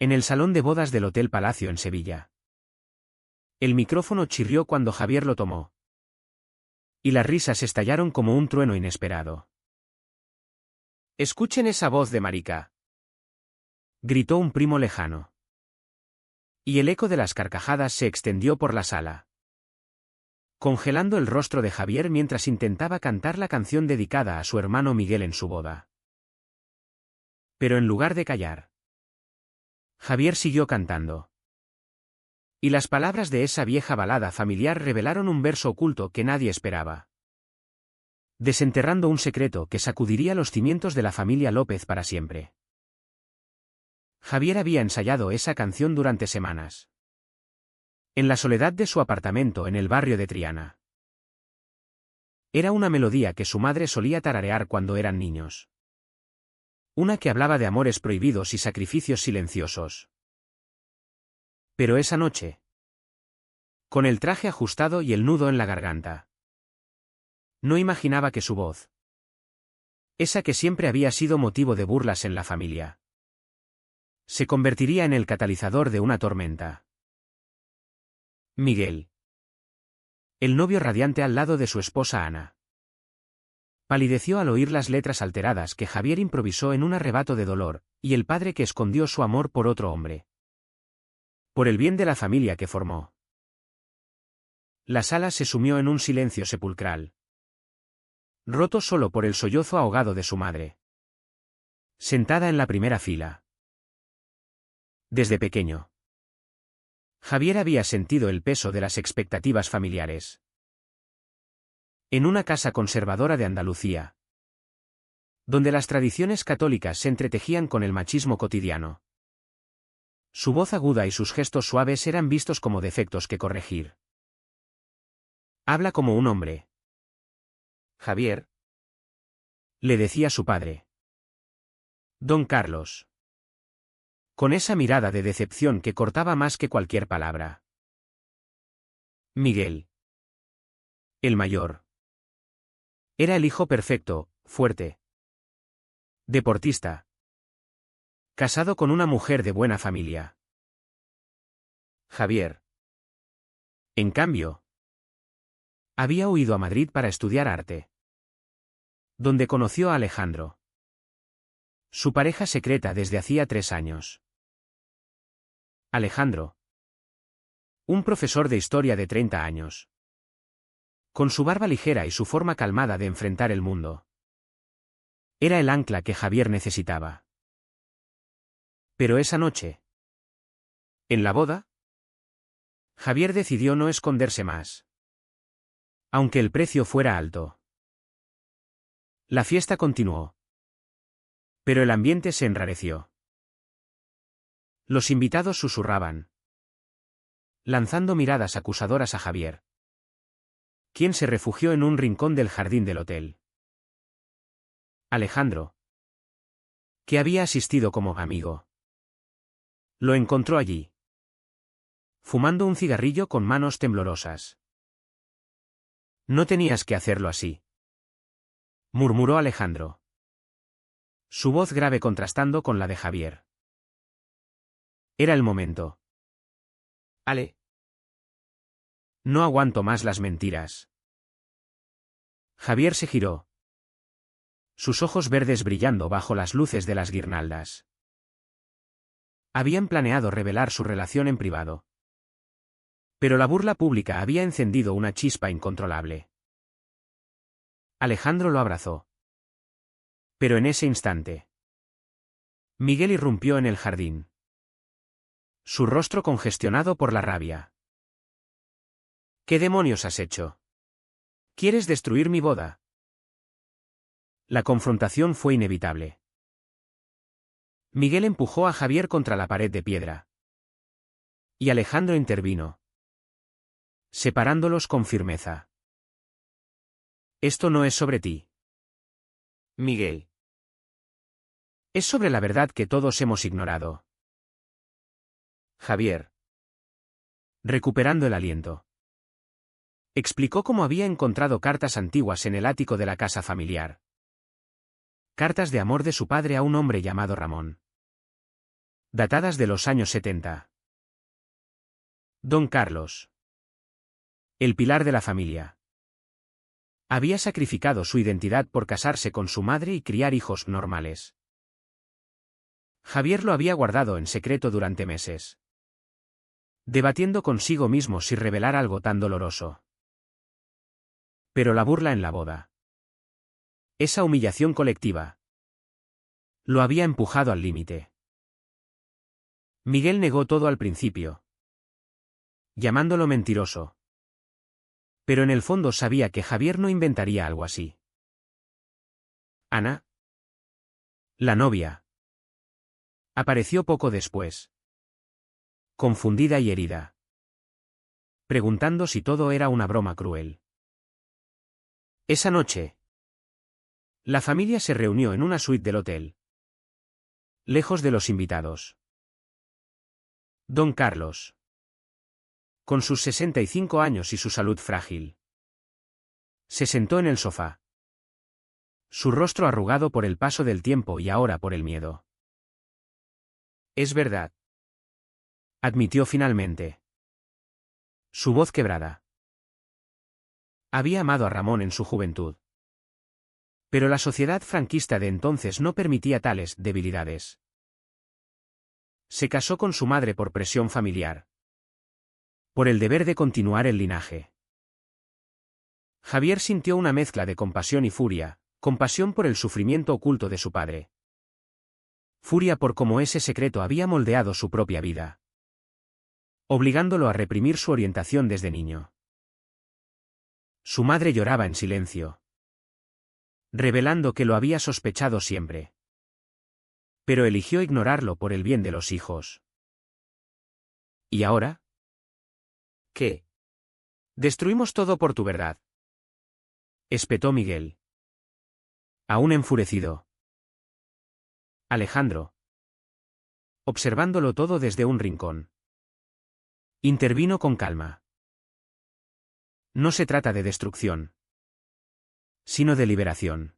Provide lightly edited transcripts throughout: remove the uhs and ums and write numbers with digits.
En el salón de bodas del Hotel Palacio en Sevilla. El micrófono chirrió cuando Javier lo tomó. Y las risas estallaron como un trueno inesperado. «Escuchen esa voz de marica», gritó un primo lejano. Y el eco de las carcajadas se extendió por la sala, congelando el rostro de Javier mientras intentaba cantar la canción dedicada a su hermano Miguel en su boda. Pero en lugar de callar, Javier siguió cantando. Y las palabras de esa vieja balada familiar revelaron un verso oculto que nadie esperaba, desenterrando un secreto que sacudiría los cimientos de la familia López para siempre. Javier había ensayado esa canción durante semanas, en la soledad de su apartamento en el barrio de Triana. Era una melodía que su madre solía tararear cuando eran niños. Una que hablaba de amores prohibidos y sacrificios silenciosos. Pero esa noche, con el traje ajustado y el nudo en la garganta, no imaginaba que su voz, esa que siempre había sido motivo de burlas en la familia, se convertiría en el catalizador de una tormenta. Miguel, el novio radiante al lado de su esposa Ana, palideció al oír las letras alteradas que Javier improvisó en un arrebato de dolor, y el padre que escondió su amor por otro hombre. Por el bien de la familia que formó. La sala se sumió en un silencio sepulcral, roto solo por el sollozo ahogado de su madre, sentada en la primera fila. Desde pequeño, Javier había sentido el peso de las expectativas familiares. En una casa conservadora de Andalucía, donde las tradiciones católicas se entretejían con el machismo cotidiano, su voz aguda y sus gestos suaves eran vistos como defectos que corregir. «Habla como un hombre, Javier», le decía su padre. «Don Carlos», con esa mirada de decepción que cortaba más que cualquier palabra. Miguel, el mayor, era el hijo perfecto, fuerte, deportista, casado con una mujer de buena familia. Javier, en cambio, había huido a Madrid para estudiar arte, donde conoció a Alejandro, su pareja secreta desde hacía 3 años. Alejandro, un profesor de historia de 30 años, con su barba ligera y su forma calmada de enfrentar el mundo, era el ancla que Javier necesitaba. Pero esa noche, en la boda, Javier decidió no esconderse más, aunque el precio fuera alto. La fiesta continuó, pero el ambiente se enrareció. Los invitados susurraban, lanzando miradas acusadoras a Javier, quien se refugió en un rincón del jardín del hotel. Alejandro, que había asistido como amigo, lo encontró allí, fumando un cigarrillo con manos temblorosas. «No tenías que hacerlo así», murmuró Alejandro, su voz grave contrastando con la de Javier. Era el momento. «Ale, no aguanto más las mentiras». Javier se giró, sus ojos verdes brillando bajo las luces de las guirnaldas. Habían planeado revelar su relación en privado, pero la burla pública había encendido una chispa incontrolable. Alejandro lo abrazó. Pero en ese instante, Miguel irrumpió en el jardín, su rostro congestionado por la rabia. «¿Qué demonios has hecho? ¿Quieres destruir mi boda?» La confrontación fue inevitable. Miguel empujó a Javier contra la pared de piedra, y Alejandro intervino, separándolos con firmeza. «Esto no es sobre ti, Miguel. Es sobre la verdad que todos hemos ignorado». Javier, recuperando el aliento, explicó cómo había encontrado cartas antiguas en el ático de la casa familiar. Cartas de amor de su padre a un hombre llamado Ramón. datadas de los años 70. Don Carlos, el pilar de la familia, había sacrificado su identidad por casarse con su madre y criar hijos normales. Javier lo había guardado en secreto durante meses, debatiendo consigo mismo si revelar algo tan doloroso. Pero la burla en la boda, esa humillación colectiva, lo había empujado al límite. Miguel negó todo al principio, llamándolo mentiroso. Pero en el fondo sabía que Javier no inventaría algo así. Ana, la novia, apareció poco después, confundida y herida, preguntando si todo era una broma cruel. Esa noche, la familia se reunió en una suite del hotel, lejos de los invitados. Don Carlos, con sus 65 años y su salud frágil, se sentó en el sofá, su rostro arrugado por el paso del tiempo y ahora por el miedo. Es verdad, admitió finalmente, su voz quebrada. Había amado a Ramón en su juventud, pero la sociedad franquista de entonces no permitía tales debilidades. Se casó con su madre por presión familiar, por el deber de continuar el linaje. Javier sintió una mezcla de compasión y furia, compasión por el sufrimiento oculto de su padre, furia por cómo ese secreto había moldeado su propia vida, obligándolo a reprimir su orientación desde niño. Su madre lloraba en silencio, revelando que lo había sospechado siempre. Pero eligió ignorarlo por el bien de los hijos. ¿Y ahora? ¿Qué? Destruimos todo por tu verdad, espetó Miguel, aún enfurecido. Alejandro, observándolo todo desde un rincón, intervino con calma. No se trata de destrucción, sino de liberación.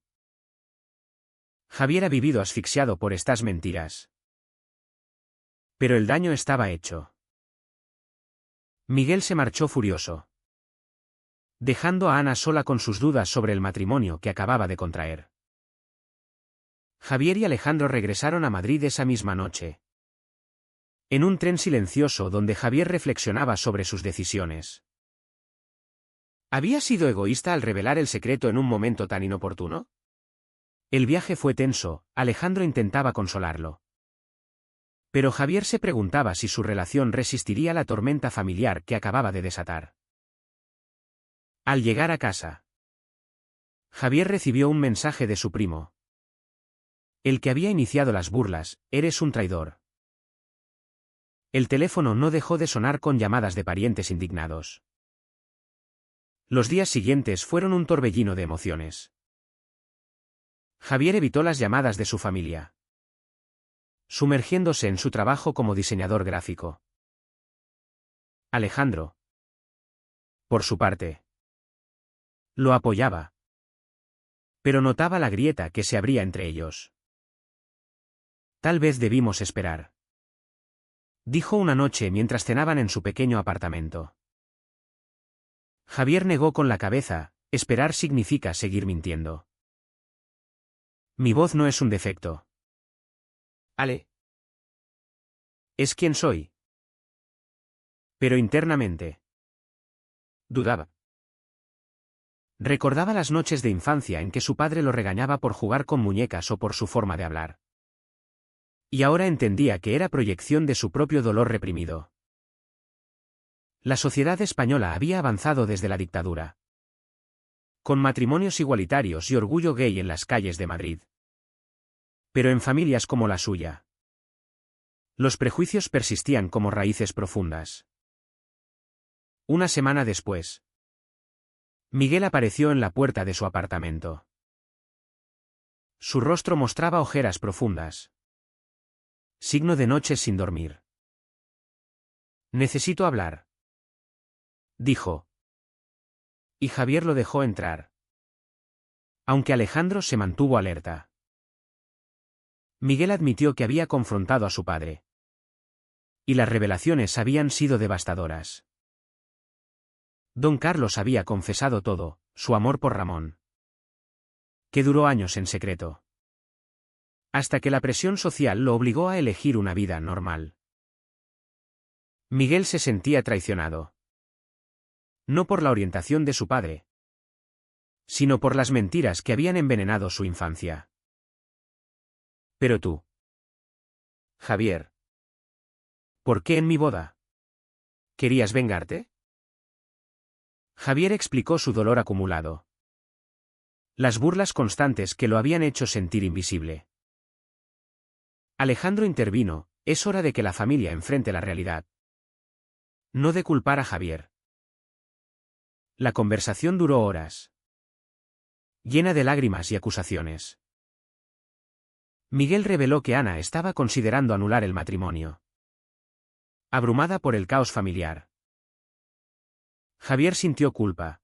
Javier ha vivido asfixiado por estas mentiras, pero el daño estaba hecho. Miguel se marchó furioso, dejando a Ana sola con sus dudas sobre el matrimonio que acababa de contraer. Javier y Alejandro regresaron a Madrid esa misma noche, en un tren silencioso donde Javier reflexionaba sobre sus decisiones. ¿Había sido egoísta al revelar el secreto en un momento tan inoportuno? El viaje fue tenso, Alejandro intentaba consolarlo. Pero Javier se preguntaba si su relación resistiría la tormenta familiar que acababa de desatar. Al llegar a casa, Javier recibió un mensaje de su primo. El que había iniciado las burlas: eres un traidor. El teléfono no dejó de sonar con llamadas de parientes indignados. Los días siguientes fueron un torbellino de emociones. Javier evitó las llamadas de su familia, sumergiéndose en su trabajo como diseñador gráfico. Alejandro, por su parte, lo apoyaba, pero notaba la grieta que se abría entre ellos. Tal vez debimos esperar, dijo una noche mientras cenaban en su pequeño apartamento. Javier negó con la cabeza: esperar significa seguir mintiendo. Mi voz no es un defecto, Ale. Es quien soy. Pero internamente dudaba. Recordaba las noches de infancia en que su padre lo regañaba por jugar con muñecas o por su forma de hablar. Y ahora entendía que era proyección de su propio dolor reprimido. La sociedad española había avanzado desde la dictadura, con matrimonios igualitarios y orgullo gay en las calles de Madrid. Pero en familias como la suya, los prejuicios persistían como raíces profundas. Una semana después, Miguel apareció en la puerta de su apartamento. Su rostro mostraba ojeras profundas, signo de noches sin dormir. Necesito hablar, dijo. Y Javier lo dejó entrar, aunque Alejandro se mantuvo alerta. Miguel admitió que había confrontado a su padre, Y las revelaciones habían sido devastadoras. Don Carlos había confesado todo, su amor por Ramón, que duró años en secreto, hasta que la presión social lo obligó a elegir una vida normal. Miguel se sentía traicionado. No por la orientación de su padre, sino por las mentiras que habían envenenado su infancia. Pero tú, Javier, ¿por qué en mi boda? ¿Querías vengarte? Javier explicó su dolor acumulado. Las burlas constantes que lo habían hecho sentir invisible. Alejandro intervino: es hora de que la familia enfrente la realidad. No de culpar a Javier. La conversación duró horas, llena de lágrimas y acusaciones. Miguel reveló que Ana estaba considerando anular el matrimonio, abrumada por el caos familiar. Javier sintió culpa,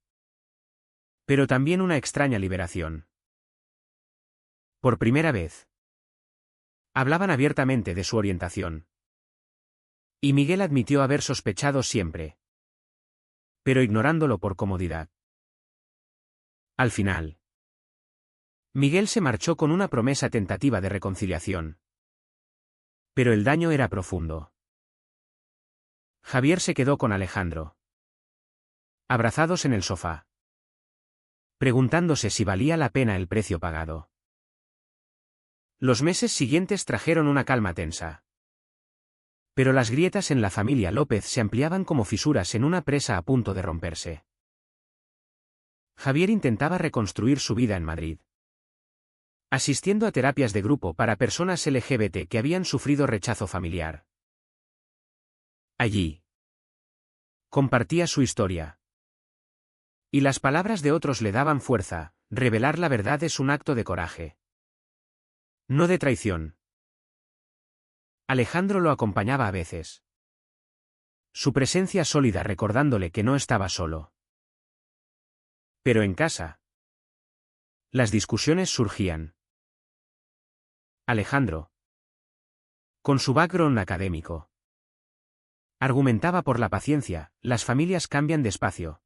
pero también una extraña liberación. Por primera vez, hablaban abiertamente de su orientación. Y Miguel admitió haber sospechado siempre, pero ignorándolo por comodidad. Al final, Miguel se marchó con una promesa tentativa de reconciliación. Pero el daño era profundo. Javier se quedó con Alejandro, abrazados en el sofá, preguntándose si valía la pena el precio pagado. Los meses siguientes trajeron una calma tensa. Pero las grietas en la familia López se ampliaban como fisuras en una presa a punto de romperse. Javier intentaba reconstruir su vida en Madrid, asistiendo a terapias de grupo para personas LGBT que habían sufrido rechazo familiar. Allí, compartía su historia. Y las palabras de otros le daban fuerza: revelar la verdad es un acto de coraje, no de traición. Alejandro lo acompañaba a veces, su presencia sólida recordándole que no estaba solo. Pero en casa, las discusiones surgían. Alejandro, con su background académico, argumentaba por la paciencia: las familias cambian despacio.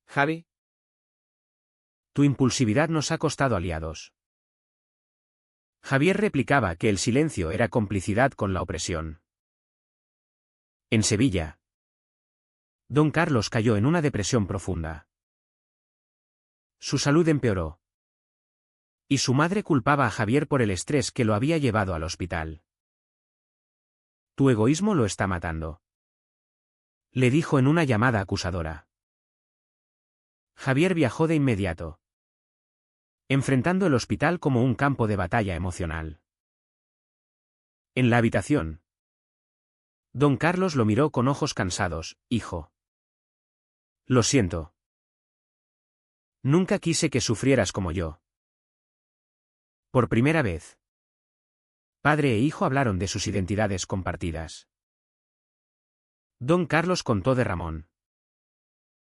Javi, tu impulsividad nos ha costado aliados. Javier replicaba que el silencio era complicidad con la opresión. En Sevilla, don Carlos cayó en una depresión profunda. Su salud empeoró. Y su madre culpaba a Javier por el estrés que lo había llevado al hospital. Tu egoísmo lo está matando, le dijo en una llamada acusadora. Javier viajó de inmediato, enfrentando el hospital como un campo de batalla emocional. En la habitación, don Carlos lo miró con ojos cansados: hijo, lo siento. Nunca quise que sufrieras como yo. Por primera vez, padre e hijo hablaron de sus identidades compartidas. Don Carlos contó de Ramón,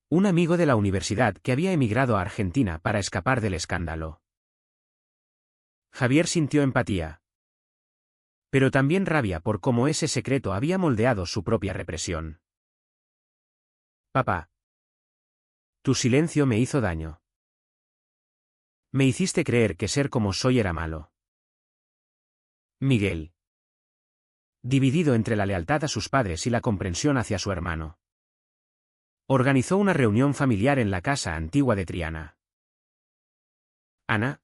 un amigo de la universidad que había emigrado a Argentina para escapar del escándalo. Javier sintió empatía, pero también rabia por cómo ese secreto había moldeado su propia represión. Papá, tu silencio me hizo daño. Me hiciste creer que ser como soy era malo. Miguel, dividido entre la lealtad a sus padres y la comprensión hacia su hermano, organizó una reunión familiar en la casa antigua de Triana. Ana,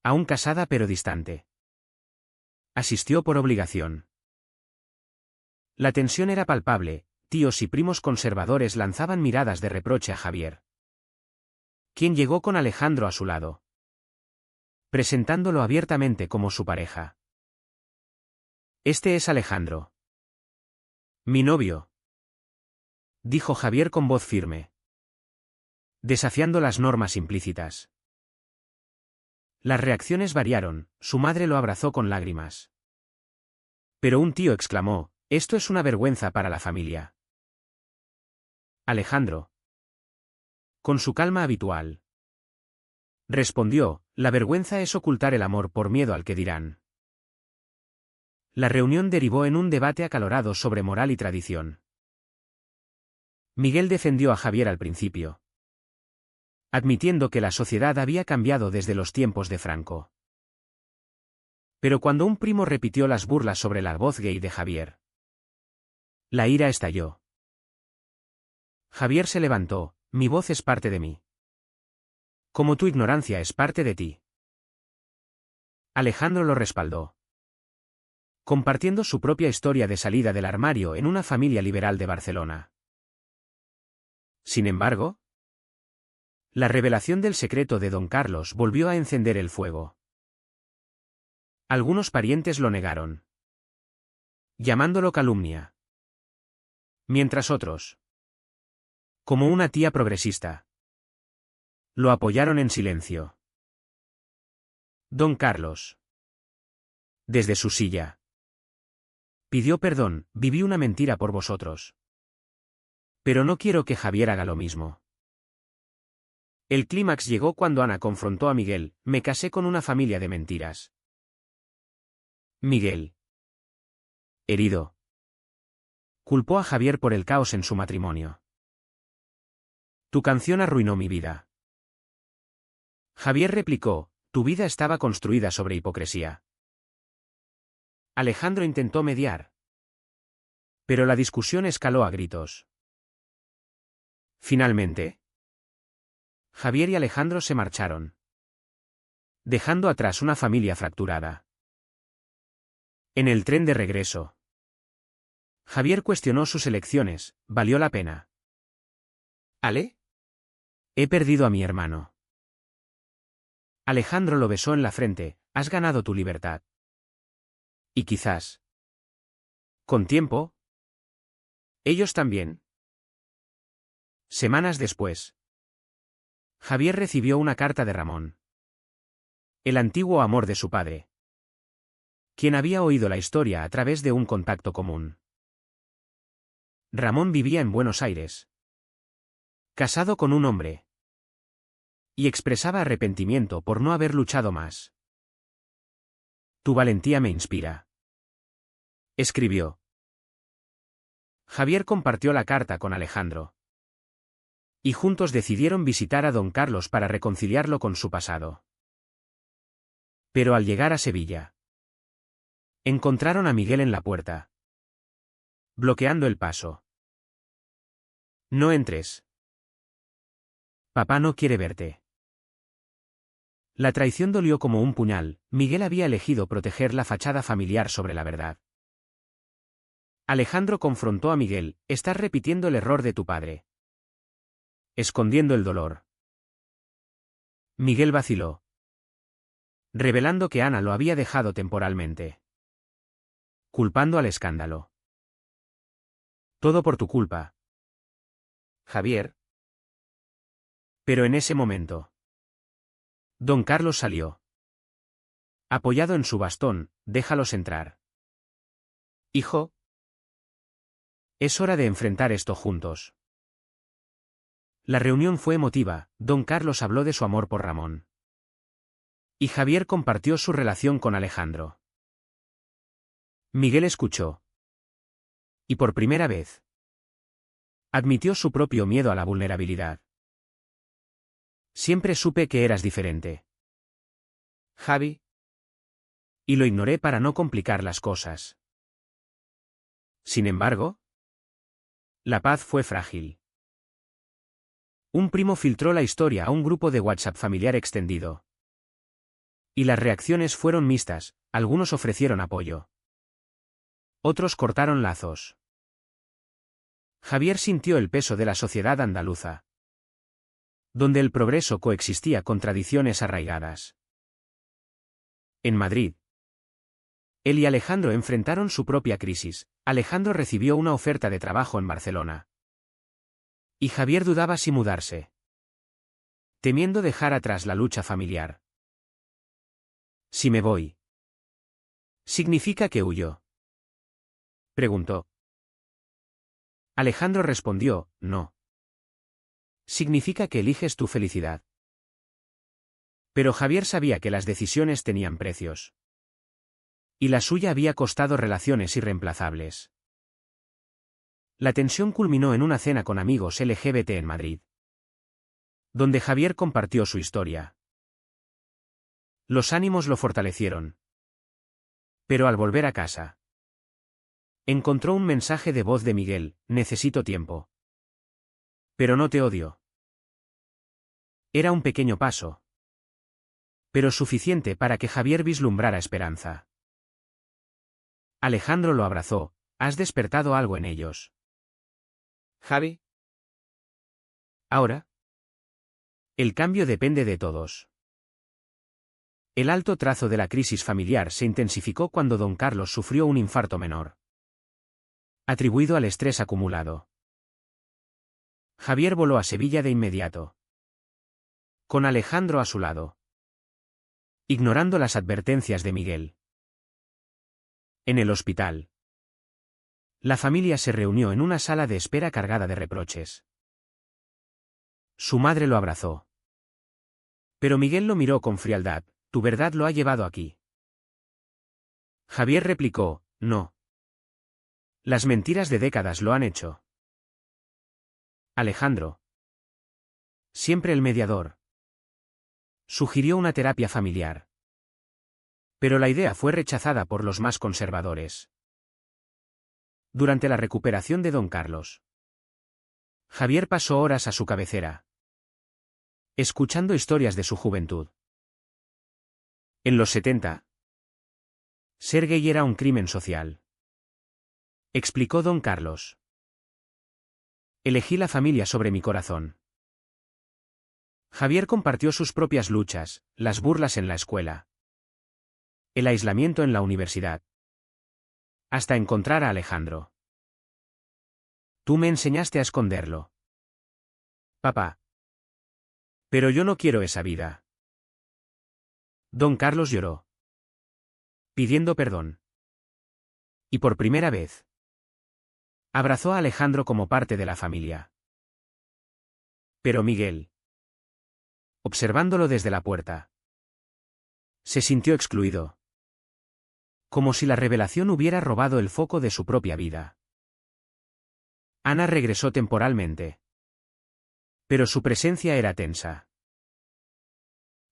aún casada pero distante, asistió por obligación. La tensión era palpable: tíos y primos conservadores lanzaban miradas de reproche a Javier, quien llegó con Alejandro a su lado, presentándolo abiertamente como su pareja. Este es Alejandro, mi novio, dijo Javier con voz firme, desafiando las normas implícitas. Las reacciones variaron: su madre lo abrazó con lágrimas. Pero un tío exclamó: esto es una vergüenza para la familia. Alejandro, con su calma habitual, respondió: la vergüenza es ocultar el amor por miedo al que dirán. La reunión derivó en un debate acalorado sobre moral y tradición. Miguel defendió a Javier al principio, admitiendo que la sociedad había cambiado desde los tiempos de Franco. Pero cuando un primo repitió las burlas sobre la voz gay de Javier, la ira estalló. Javier se levantó: mi voz es parte de mí, como tu ignorancia es parte de ti. Alejandro lo respaldó, compartiendo su propia historia de salida del armario en una familia liberal de Barcelona. Sin embargo, la revelación del secreto de Don Carlos volvió a encender el fuego. Algunos parientes lo negaron, llamándolo calumnia, mientras otros, como una tía progresista, lo apoyaron en silencio. Don Carlos, desde su silla, pidió perdón: viví una mentira por vosotros. Pero no quiero que Javier haga lo mismo. El clímax llegó cuando Ana confrontó a Miguel: me casé con una familia de mentiras. Miguel, herido, culpó a Javier por el caos en su matrimonio. Tu canción arruinó mi vida. Javier replicó: tu vida estaba construida sobre hipocresía. Alejandro intentó mediar, pero la discusión escaló a gritos. Finalmente, Javier y Alejandro se marcharon, dejando atrás una familia fracturada. En el tren de regreso, Javier cuestionó sus elecciones: ¿valió la pena? ¿Ale? He perdido a mi hermano. Alejandro lo besó en la frente: has ganado tu libertad. Y quizás, con tiempo, ellos también. Semanas después, Javier recibió una carta de Ramón, el antiguo amor de su padre, quien había oído la historia a través de un contacto común. Ramón vivía en Buenos Aires, casado con un hombre, y expresaba arrepentimiento por no haber luchado más. Tu valentía me inspira, escribió. Javier compartió la carta con Alejandro, y juntos decidieron visitar a Don Carlos para reconciliarlo con su pasado. Pero al llegar a Sevilla, encontraron a Miguel en la puerta, bloqueando el paso. No entres. Papá no quiere verte. La traición dolió como un puñal. Miguel había elegido proteger la fachada familiar sobre la verdad. Alejandro confrontó a Miguel: estás repitiendo el error de tu padre, escondiendo el dolor. Miguel vaciló, revelando que Ana lo había dejado temporalmente, culpando al escándalo. Todo por tu culpa, Javier. Pero en ese momento, Don Carlos salió, apoyado en su bastón: déjalos entrar. Hijo, es hora de enfrentar esto juntos. La reunión fue emotiva. Don Carlos habló de su amor por Ramón, y Javier compartió su relación con Alejandro. Miguel escuchó, y por primera vez, admitió su propio miedo a la vulnerabilidad. Siempre supe que eras diferente, Javi, y lo ignoré para no complicar las cosas. Sin embargo, la paz fue frágil. Un primo filtró la historia a un grupo de WhatsApp familiar extendido, y las reacciones fueron mixtas. Algunos ofrecieron apoyo, otros cortaron lazos. Javier sintió el peso de la sociedad andaluza, donde el progreso coexistía con tradiciones arraigadas. En Madrid, él y Alejandro enfrentaron su propia crisis. Alejandro recibió una oferta de trabajo en Barcelona, y Javier dudaba si mudarse, temiendo dejar atrás la lucha familiar. Si me voy, ¿significa que huyo?, preguntó. Alejandro respondió: no. Significa que eliges tu felicidad. Pero Javier sabía que las decisiones tenían precios. Y la suya había costado relaciones irreemplazables. La tensión culminó en una cena con amigos LGBT en Madrid, donde Javier compartió su historia. Los ánimos lo fortalecieron. Pero al volver a casa, encontró un mensaje de voz de Miguel: necesito tiempo. Pero no te odio. Era un pequeño paso, pero suficiente para que Javier vislumbrara esperanza. Alejandro lo abrazó: has despertado algo en ellos. Javi, Ahora, el cambio depende de todos. El alto trazo de la crisis familiar se intensificó cuando don Carlos sufrió un infarto menor, atribuido al estrés acumulado. Javier voló a Sevilla de inmediato, con Alejandro a su lado, ignorando las advertencias de Miguel. En el hospital, la familia se reunió en una sala de espera cargada de reproches. Su madre lo abrazó. Pero Miguel lo miró con frialdad: tu verdad lo ha llevado aquí. Javier replicó: no. Las mentiras de décadas lo han hecho. Alejandro, siempre el mediador, sugirió una terapia familiar. Pero la idea fue rechazada por los más conservadores. Durante la recuperación de don Carlos, Javier pasó horas a su cabecera, escuchando historias de su juventud. En los 70, ser gay era un crimen social, explicó don Carlos. Elegí la familia sobre mi corazón. Javier compartió sus propias luchas: las burlas en la escuela, el aislamiento en la universidad, hasta encontrar a Alejandro. Tú me enseñaste a esconderlo, papá. Pero yo no quiero esa vida. Don Carlos lloró, pidiendo perdón. Y por primera vez, abrazó a Alejandro como parte de la familia. Pero Miguel, observándolo desde la puerta, se sintió excluido, como si la revelación hubiera robado el foco de su propia vida. Ana regresó temporalmente, pero su presencia era tensa.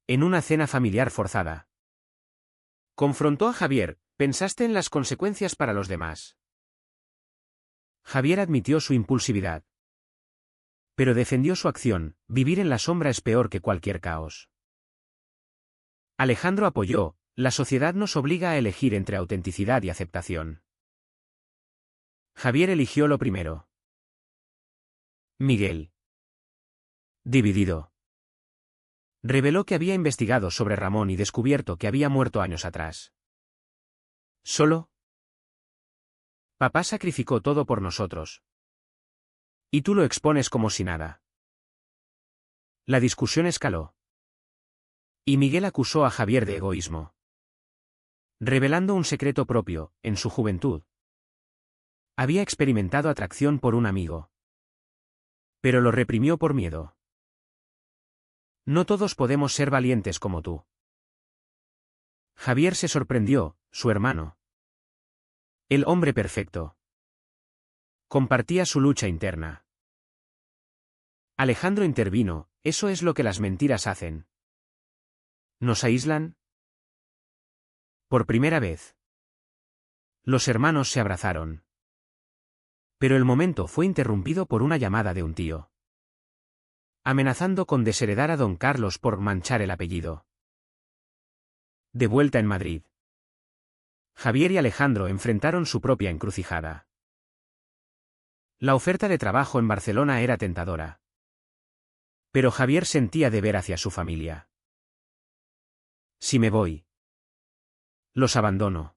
En una cena familiar forzada, confrontó a Javier: ¿pensaste en las consecuencias para los demás? Javier admitió su impulsividad, pero defendió su acción: vivir en la sombra es peor que cualquier caos. Alejandro apoyó: la sociedad nos obliga a elegir entre autenticidad y aceptación. Javier eligió lo primero. Miguel, dividido, reveló que había investigado sobre Ramón y descubierto que había muerto años atrás. ¿Solo? Papá sacrificó todo por nosotros. Y tú lo expones como si nada. La discusión escaló. Y Miguel acusó a Javier de egoísmo, revelando un secreto propio: en su juventud había experimentado atracción por un amigo, pero lo reprimió por miedo. No todos podemos ser valientes como tú. Javier se sorprendió: su hermano, el hombre perfecto, compartía su lucha interna. Alejandro intervino: eso es lo que las mentiras hacen. ¿Nos aíslan? Por primera vez, los hermanos se abrazaron. Pero el momento fue interrumpido por una llamada de un tío, amenazando con desheredar a don Carlos por manchar el apellido. De vuelta en Madrid, Javier y Alejandro enfrentaron su propia encrucijada. La oferta de trabajo en Barcelona era tentadora, pero Javier sentía deber hacia su familia. Si me voy, los abandono,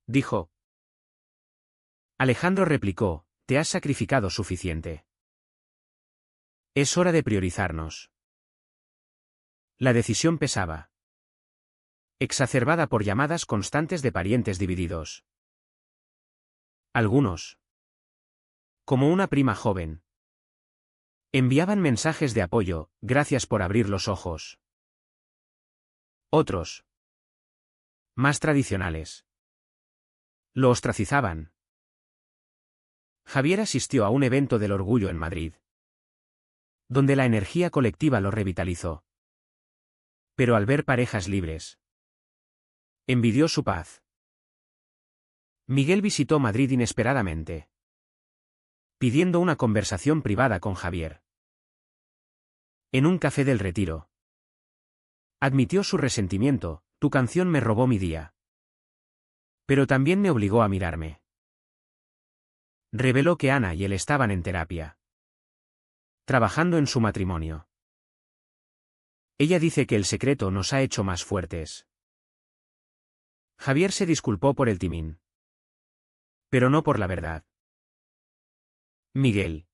dijo. Alejandro replicó: te has sacrificado suficiente. Es hora de priorizarnos. La decisión pesaba, exacerbada por llamadas constantes de parientes divididos. Algunos, como una prima joven, enviaban mensajes de apoyo: gracias por abrir los ojos. Otros, más tradicionales. Lo ostracizaban. Javier asistió a un evento del orgullo en Madrid, donde la energía colectiva lo revitalizó. Pero al ver parejas libres, envidió su paz. Miguel visitó Madrid inesperadamente, pidiendo una conversación privada con Javier. En un café del Retiro, admitió su resentimiento: tu canción me robó mi día. Pero también me obligó a mirarme. Reveló que Ana y él estaban en terapia, trabajando en su matrimonio. Ella dice que el secreto nos ha hecho más fuertes. Javier se disculpó por el timín, pero no por la verdad. Miguel,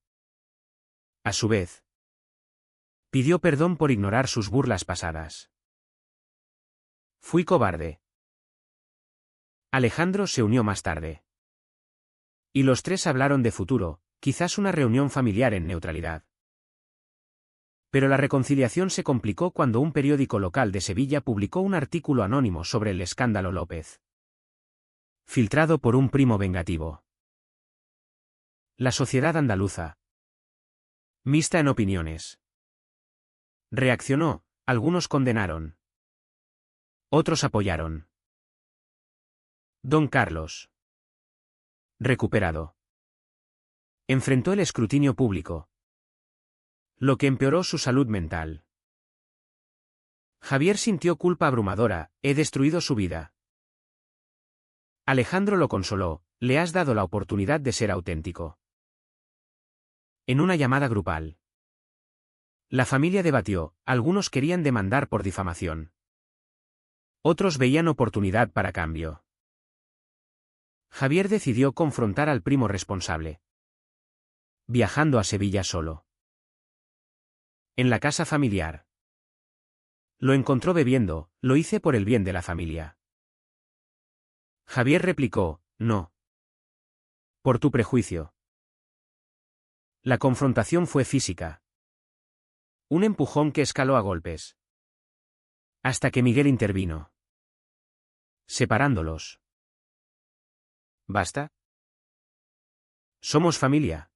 a su vez, pidió perdón por ignorar sus burlas pasadas. Fui cobarde. Alejandro se unió más tarde. Y los tres hablaron de futuro, quizás una reunión familiar en neutralidad. Pero la reconciliación se complicó cuando un periódico local de Sevilla publicó un artículo anónimo sobre el escándalo López, filtrado por un primo vengativo. La sociedad andaluza, mixta en opiniones, reaccionó: algunos condenaron, otros apoyaron. Don Carlos, recuperado, enfrentó el escrutinio público, lo que empeoró su salud mental. Javier sintió culpa abrumadora: he destruido su vida. Alejandro lo consoló: le has dado la oportunidad de ser auténtico. En una llamada grupal, la familia debatió: algunos querían demandar por difamación, otros veían oportunidad para cambio. Javier decidió confrontar al primo responsable, viajando a Sevilla solo. En la casa familiar, lo encontró bebiendo: lo hice por el bien de la familia. Javier replicó: no, por tu prejuicio. La confrontación fue física. Un empujón que escaló a golpes, hasta que Miguel intervino, separándolos. ¿Basta? Somos familia.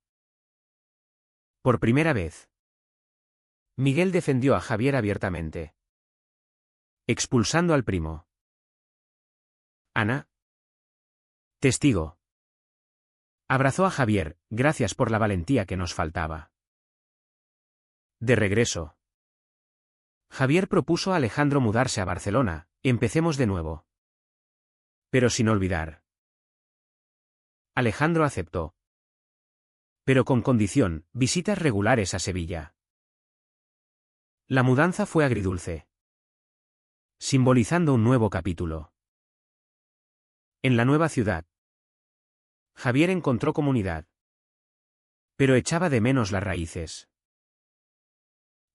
Por primera vez, Miguel defendió a Javier abiertamente, expulsando al primo. Ana, testigo, abrazó a Javier: gracias por la valentía que nos faltaba. De regreso, Javier propuso a Alejandro mudarse a Barcelona: empecemos de nuevo, pero sin olvidar. Alejandro aceptó, pero con condición: visitas regulares a Sevilla. La mudanza fue agridulce, simbolizando un nuevo capítulo. En la nueva ciudad, Javier encontró comunidad, pero echaba de menos las raíces.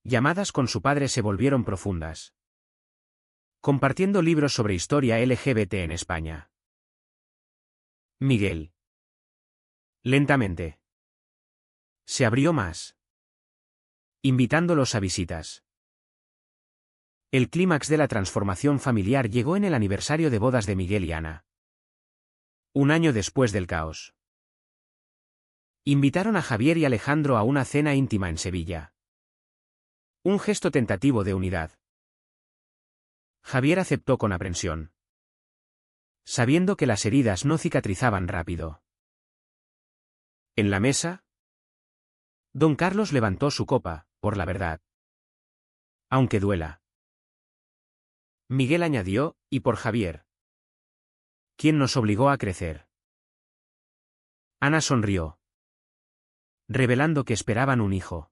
Llamadas con su padre se volvieron profundas, compartiendo libros sobre historia LGBT en España. Miguel, lentamente, se abrió más, invitándolos a visitas. El clímax de la transformación familiar llegó en el aniversario de bodas de Miguel y Ana, un año después del caos. Invitaron a Javier y Alejandro a una cena íntima en Sevilla, un gesto tentativo de unidad. Javier aceptó con aprensión, sabiendo que las heridas no cicatrizaban rápido. En la mesa, don Carlos levantó su copa: por la verdad, aunque duela. Miguel añadió: y por Javier, quien nos obligó a crecer. Ana sonrió, revelando que esperaban un hijo.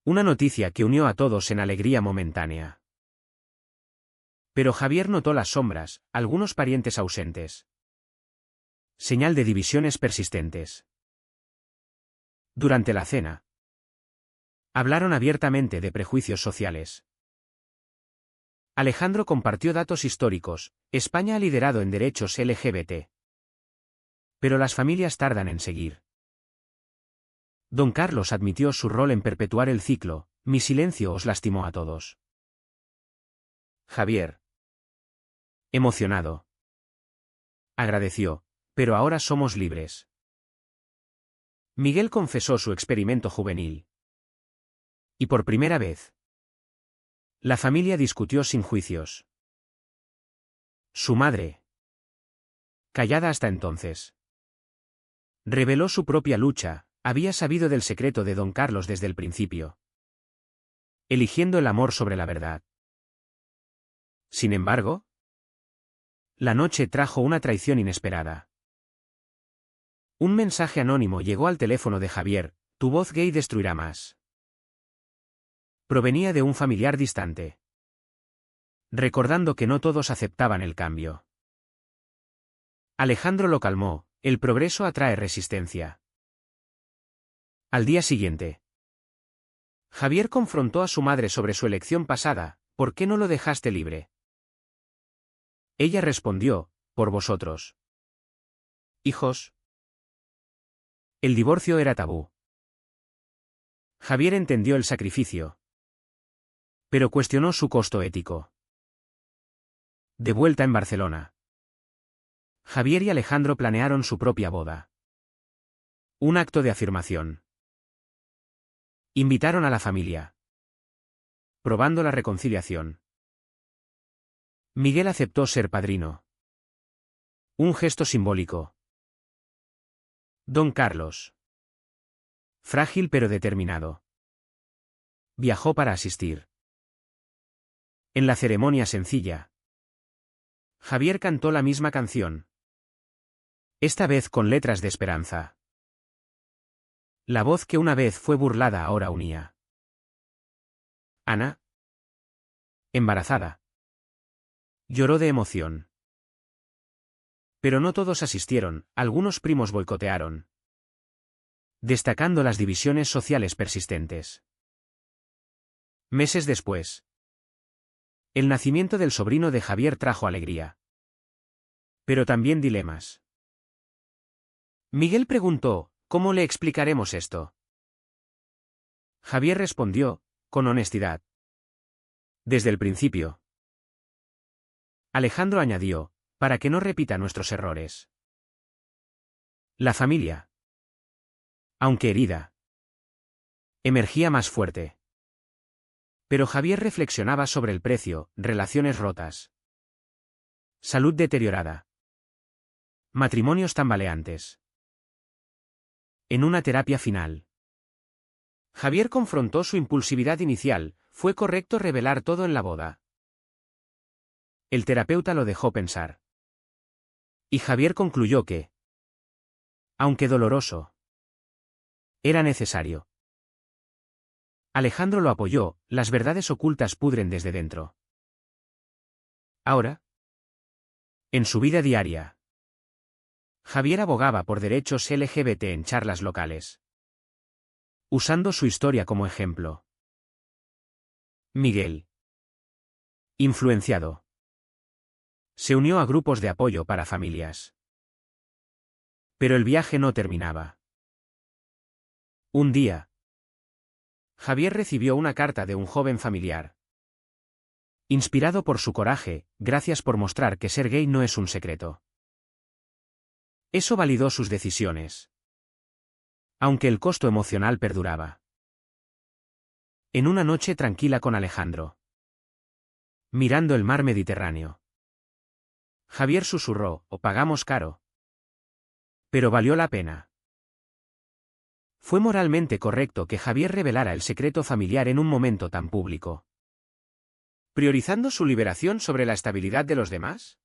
Una noticia que unió a todos en alegría momentánea. Pero Javier notó las sombras: algunos parientes ausentes, señal de divisiones persistentes. Durante la cena, hablaron abiertamente de prejuicios sociales. Alejandro compartió datos históricos: España ha liderado en derechos LGBT. Pero las familias tardan en seguir. Don Carlos admitió su rol en perpetuar el ciclo: mi silencio os lastimó a todos. Javier, Emocionado. Agradeció, pero ahora somos libres. Miguel confesó su experimento juvenil. Y por primera vez, la familia discutió sin juicios. Su madre, callada hasta entonces, reveló su propia lucha, había sabido del secreto de don Carlos desde el principio, eligiendo el amor sobre la verdad. Sin embargo, la noche trajo una traición inesperada. Un mensaje anónimo llegó al teléfono de Javier: tu voz gay destruirá más. Provenía de un familiar distante, recordando que no todos aceptaban el cambio. Alejandro lo calmó: el progreso atrae resistencia. Al día siguiente, Javier confrontó a su madre sobre su elección pasada: ¿por qué no lo dejaste libre? Ella respondió: por vosotros. Hijos. El divorcio era tabú. Javier entendió el sacrificio, pero cuestionó su costo ético. De vuelta en Barcelona, Javier y Alejandro planearon su propia boda. Un acto de afirmación. Invitaron a la familia, probando la reconciliación. Miguel aceptó ser padrino. Un gesto simbólico. Don Carlos, frágil pero determinado, viajó para asistir. En la ceremonia sencilla, Javier cantó la misma canción, esta vez con letras de esperanza. La voz que una vez fue burlada ahora unía. Ana, embarazada, lloró de emoción. Pero no todos asistieron, algunos primos boicotearon, destacando las divisiones sociales persistentes. Meses después, el nacimiento del sobrino de Javier trajo alegría, pero también dilemas. Miguel preguntó: ¿cómo le explicaremos esto? Javier respondió, con honestidad: desde el principio. Alejandro añadió: para que no repita nuestros errores. La familia, aunque herida, emergía más fuerte. Pero Javier reflexionaba sobre el precio: relaciones rotas, salud deteriorada, matrimonios tambaleantes. En una terapia final, Javier confrontó su impulsividad inicial: ¿fue correcto revelar todo en la boda? El terapeuta lo dejó pensar. Y Javier concluyó que, aunque doloroso, era necesario. Alejandro lo apoyó: las verdades ocultas pudren desde dentro. Ahora, en su vida diaria, Javier abogaba por derechos LGBT en charlas locales, usando su historia como ejemplo. Miguel, influenciado, se unió a grupos de apoyo para familias. Pero el viaje no terminaba. Un día, Javier recibió una carta de un joven familiar. Inspirado por su coraje: gracias por mostrar que ser gay no es un secreto. Eso validó sus decisiones, aunque el costo emocional perduraba. En una noche tranquila con Alejandro, mirando el mar Mediterráneo, Javier susurró: «O pagamos caro, pero valió la pena». Fue moralmente correcto que Javier revelara el secreto familiar en un momento tan público, priorizando su liberación sobre la estabilidad de los demás.